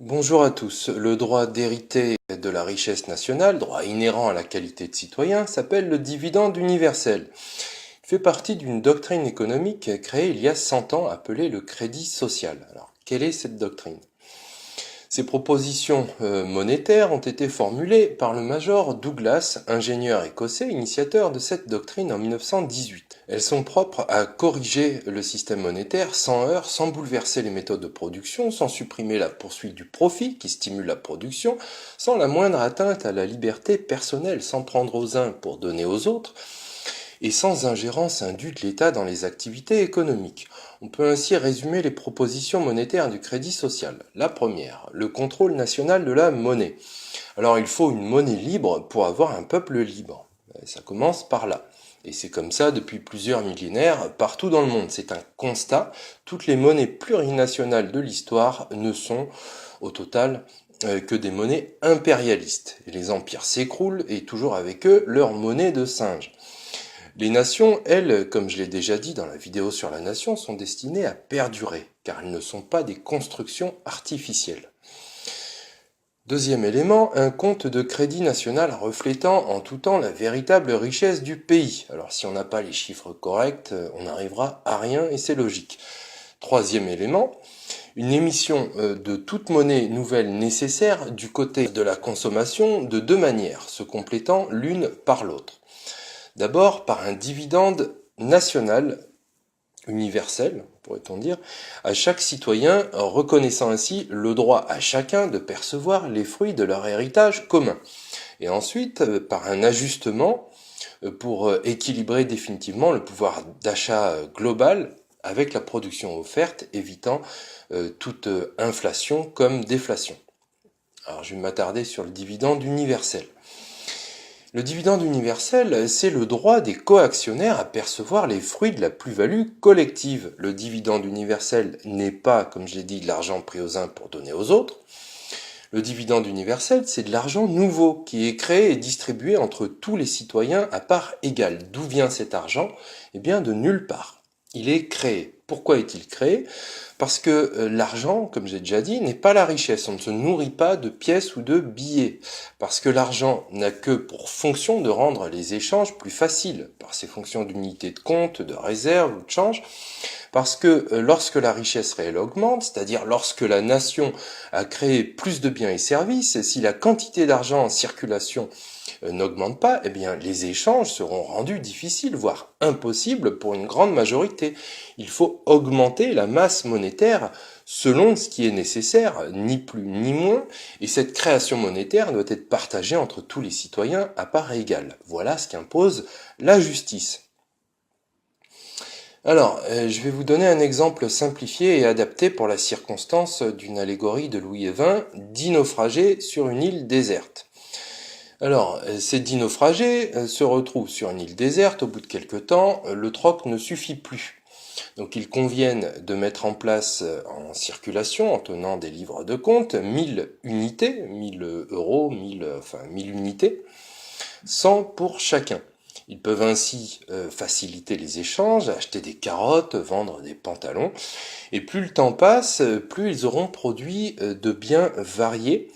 Bonjour à tous. Le droit d'hériter de la richesse nationale, droit inhérent à la qualité de citoyen, s'appelle le dividende universel. Il fait partie d'une doctrine économique créée il y a 100 ans appelée le crédit social. Alors, quelle est cette doctrine? Ces propositions monétaires ont été formulées par le major Douglas, ingénieur écossais initiateur de cette doctrine en 1918. Elles sont propres à corriger le système monétaire sans heurts, sans bouleverser les méthodes de production, sans supprimer la poursuite du profit qui stimule la production, sans la moindre atteinte à la liberté personnelle, sans prendre aux uns pour donner aux autres, et sans ingérence indue de l'État dans les activités économiques. On peut ainsi résumer les propositions monétaires du crédit social. La première, le contrôle national de la monnaie. Alors il faut une monnaie libre pour avoir un peuple libre. Ça commence par là. Et c'est comme ça depuis plusieurs millénaires partout dans le monde. C'est un constat. Toutes les monnaies plurinationales de l'histoire ne sont au total que des monnaies impérialistes. Et les empires s'écroulent et toujours avec eux leur monnaie de singe. Les nations, elles, comme je l'ai déjà dit dans la vidéo sur la nation, sont destinées à perdurer, car elles ne sont pas des constructions artificielles. Deuxième élément, un compte de crédit national reflétant en tout temps la véritable richesse du pays. Alors si on n'a pas les chiffres corrects, on n'arrivera à rien et c'est logique. Troisième élément, une émission de toute monnaie nouvelle nécessaire du côté de la consommation de deux manières, se complétant l'une par l'autre. D'abord par un dividende national universel, pourrait-on dire, à chaque citoyen, reconnaissant ainsi le droit à chacun de percevoir les fruits de leur héritage commun. Et ensuite, par un ajustement pour équilibrer définitivement le pouvoir d'achat global avec la production offerte, évitant toute inflation comme déflation. Alors je vais m'attarder sur le dividende universel. Le dividende universel, c'est le droit des coactionnaires à percevoir les fruits de la plus-value collective. Le dividende universel n'est pas, comme je l'ai dit, de l'argent pris aux uns pour donner aux autres. Le dividende universel, c'est de l'argent nouveau qui est créé et distribué entre tous les citoyens à part égale. D'où vient cet argent? Eh bien, de nulle part. Il est créé. Pourquoi est-il créé? Parce que l'argent, comme j'ai déjà dit, n'est pas la richesse. On ne se nourrit pas de pièces ou de billets. Parce que l'argent n'a que pour fonction de rendre les échanges plus faciles, par ses fonctions d'unité de compte, de réserve ou de change. Parce que lorsque la richesse réelle augmente, c'est-à-dire lorsque la nation a créé plus de biens et services, si la quantité d'argent en circulation n'augmente pas, eh bien les échanges seront rendus difficiles, voire impossibles pour une grande majorité. Il faut augmenter la masse monétaire selon ce qui est nécessaire, ni plus ni moins, et cette création monétaire doit être partagée entre tous les citoyens à part égale. Voilà ce qu'impose la justice. Alors, je vais vous donner un exemple simplifié et adapté pour la circonstance d'une allégorie de Louis XX, 10 naufragés sur une île déserte. Alors, ces 10 naufragés se retrouvent sur une île déserte, au bout de quelques temps, le troc ne suffit plus. Donc ils conviennent de mettre en place en circulation, en tenant des livres de compte, 1000 unités, 1000 euros, 1000 unités, 100 pour chacun. Ils peuvent ainsi faciliter les échanges, acheter des carottes, vendre des pantalons. Et plus le temps passe, plus ils auront produit de biens variés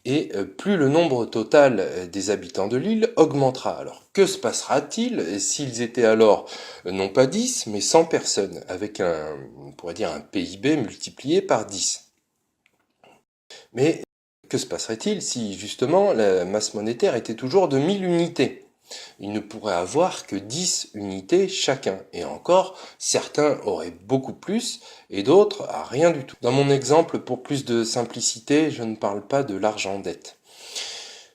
et plus le nombre total des habitants de l'île augmentera. Alors que se passera-t-il s'ils étaient alors non pas 10 mais 100 personnes avec on pourrait dire un PIB multiplié par 10? Mais que se passerait-il si justement la masse monétaire était toujours de 1000 unités? Il ne pourrait avoir que 10 unités chacun. Et encore, certains auraient beaucoup plus et d'autres à rien du tout. Dans mon exemple, pour plus de simplicité, je ne parle pas de l'argent dette.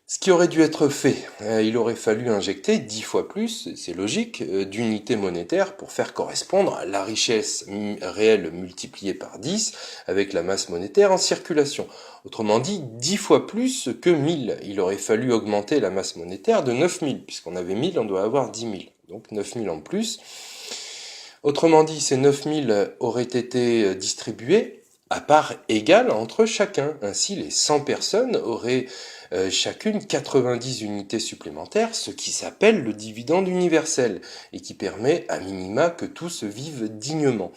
Ce qui aurait dû être fait, il aurait fallu injecter 10 fois plus, c'est logique, d'unités monétaires pour faire correspondre la richesse réelle multipliée par 10 avec la masse monétaire en circulation. Autrement dit, 10 fois plus que 1000. Il aurait fallu augmenter la masse monétaire de 9000, puisqu'on avait 1000, on doit avoir 10 000. Donc 9000 en plus. Autrement dit, ces 9000 auraient été distribués à part égale entre chacun. Ainsi, les 100 personnes auraient chacune 90 unités supplémentaires, ce qui s'appelle le dividende universel, et qui permet à minima que tous vivent dignement.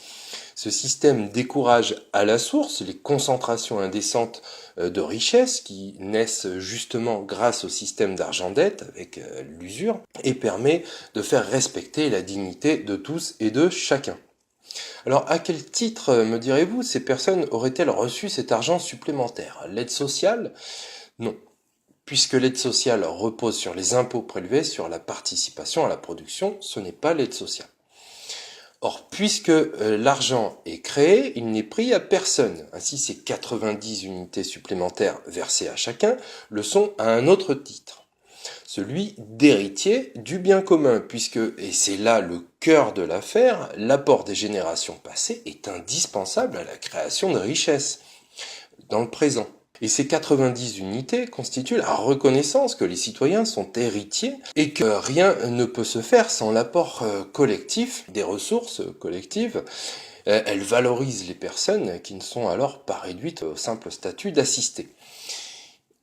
Ce système décourage à la source les concentrations indécentes de richesses qui naissent justement grâce au système d'argent-dette avec l'usure, et permet de faire respecter la dignité de tous et de chacun. Alors, à quel titre, me direz-vous, ces personnes auraient-elles reçu cet argent supplémentaire? L'aide sociale? Non, puisque l'aide sociale repose sur les impôts prélevés sur la participation à la production, ce n'est pas l'aide sociale. Or, puisque l'argent est créé, il n'est pris à personne. Ainsi, ces 90 unités supplémentaires versées à chacun le sont à un autre titre, celui d'héritier du bien commun, puisque, et c'est là le cœur de l'affaire, l'apport des générations passées est indispensable à la création de richesses dans le présent. Et ces 90 unités constituent la reconnaissance que les citoyens sont héritiers et que rien ne peut se faire sans l'apport collectif des ressources collectives. Elles valorisent les personnes qui ne sont alors pas réduites au simple statut d'assistés.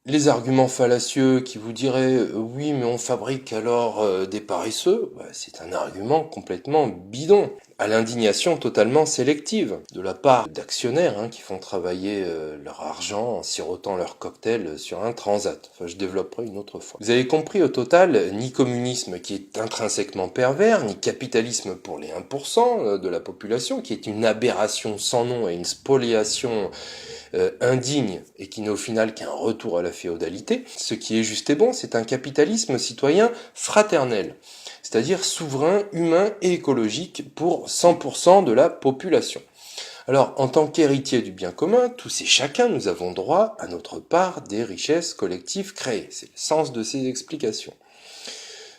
Les arguments fallacieux qui vous diraient oui mais on fabrique alors des paresseux, c'est un argument complètement bidon, à l'indignation totalement sélective de la part d'actionnaires qui font travailler leur argent en sirotant leur cocktail sur un transat. Enfin, je développerai une autre fois. Vous avez compris, au total, ni communisme qui est intrinsèquement pervers, ni capitalisme pour les 1% de la population qui est une aberration sans nom et une spoliation indigne et qui n'est au final qu'un retour à la féodalité. Ce qui est juste et bon, c'est un capitalisme citoyen fraternel, c'est-à-dire souverain, humain et écologique pour 100% de la population. Alors, en tant qu'héritiers du bien commun, tous et chacun, nous avons droit à notre part des richesses collectives créées. C'est le sens de ces explications.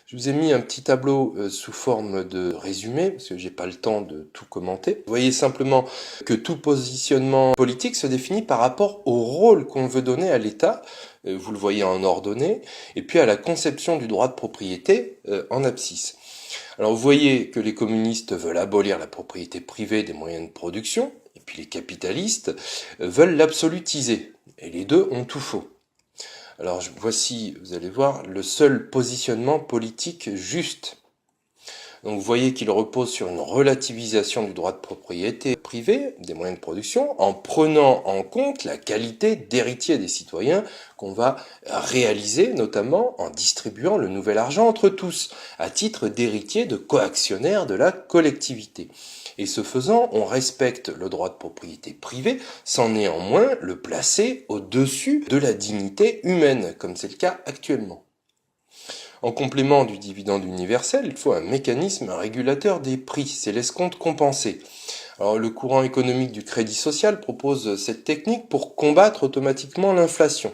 Je vous ai mis un petit tableau sous forme de résumé, parce que j'ai pas le temps de tout commenter. Vous voyez simplement que tout positionnement politique se définit par rapport au rôle qu'on veut donner à l'État, vous le voyez en ordonnée, et puis à la conception du droit de propriété en abscisse. Alors vous voyez que les communistes veulent abolir la propriété privée des moyens de production, et puis les capitalistes veulent l'absolutiser, et les deux ont tout faux. Alors voici, vous allez voir, le seul positionnement politique juste. Donc vous voyez qu'il repose sur une relativisation du droit de propriété privée des moyens de production en prenant en compte la qualité d'héritier des citoyens qu'on va réaliser notamment en distribuant le nouvel argent entre tous, à titre d'héritier de coactionnaire de la collectivité. Et ce faisant, on respecte le droit de propriété privée sans néanmoins le placer au-dessus de la dignité humaine, comme c'est le cas actuellement. En complément du dividende universel, il faut un mécanisme régulateur des prix, c'est l'escompte compensé. Alors, le courant économique du crédit social propose cette technique pour combattre automatiquement l'inflation.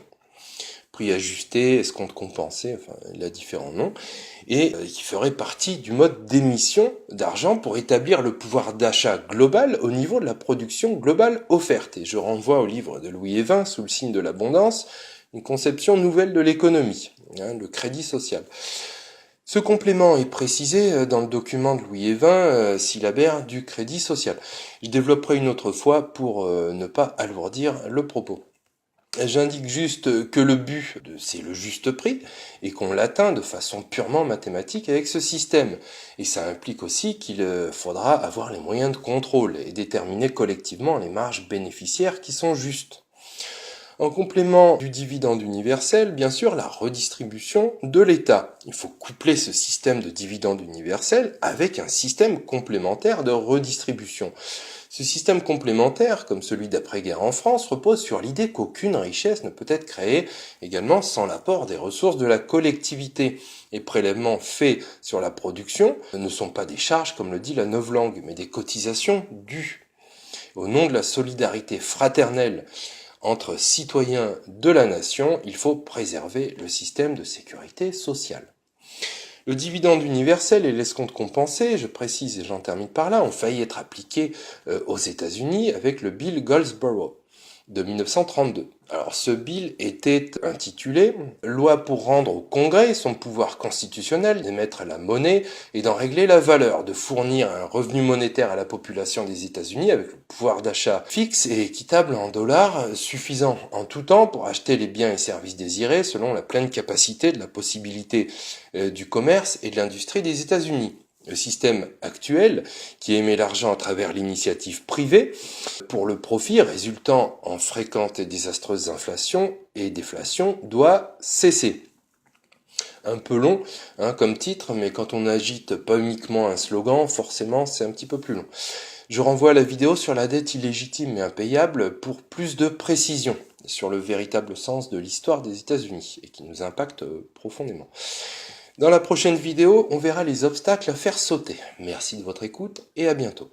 Prix ajusté, escompte compensé, enfin, il a différents noms, et qui ferait partie du mode d'émission d'argent pour établir le pouvoir d'achat global au niveau de la production globale offerte. Et je renvoie au livre de Louis Évin, Sous le signe de l'abondance, une conception nouvelle de l'économie, le crédit social. Ce complément est précisé dans le document de Louis Évin, syllabaire du crédit social. Je développerai une autre fois pour ne pas alourdir le propos. J'indique juste que le but, c'est le juste prix, et qu'on l'atteint de façon purement mathématique avec ce système. Et ça implique aussi qu'il faudra avoir les moyens de contrôle et déterminer collectivement les marges bénéficiaires qui sont justes. En complément du dividende universel, bien sûr, la redistribution de l'État. Il faut coupler ce système de dividende universel avec un système complémentaire de redistribution. Ce système complémentaire, comme celui d'après-guerre en France, repose sur l'idée qu'aucune richesse ne peut être créée également sans l'apport des ressources de la collectivité. Les prélèvements faits sur la production ne sont pas des charges, comme le dit la novlangue, mais des cotisations dues. Au nom de la solidarité fraternelle entre citoyens de la nation, il faut préserver le système de sécurité sociale. Le dividende universel et l'escompte compensé, je précise et j'en termine par là, ont failli être appliqués aux États-Unis avec le Bill Goldsboro. de 1932. Alors ce bill était intitulé « Loi pour rendre au Congrès son pouvoir constitutionnel d'émettre la monnaie et d'en régler la valeur, de fournir un revenu monétaire à la population des États-Unis avec le pouvoir d'achat fixe et équitable en dollars, suffisant en tout temps pour acheter les biens et services désirés selon la pleine capacité de la possibilité du commerce et de l'industrie des États-Unis ». Le système actuel, qui émet l'argent à travers l'initiative privée, pour le profit résultant en fréquentes et désastreuses inflations et déflations, doit cesser. Un peu long comme titre, mais quand on agite pas uniquement un slogan, forcément c'est un petit peu plus long. Je renvoie à la vidéo sur la dette illégitime et impayable pour plus de précision sur le véritable sens de l'histoire des États-Unis et qui nous impacte profondément. Dans la prochaine vidéo, on verra les obstacles à faire sauter. Merci de votre écoute et à bientôt.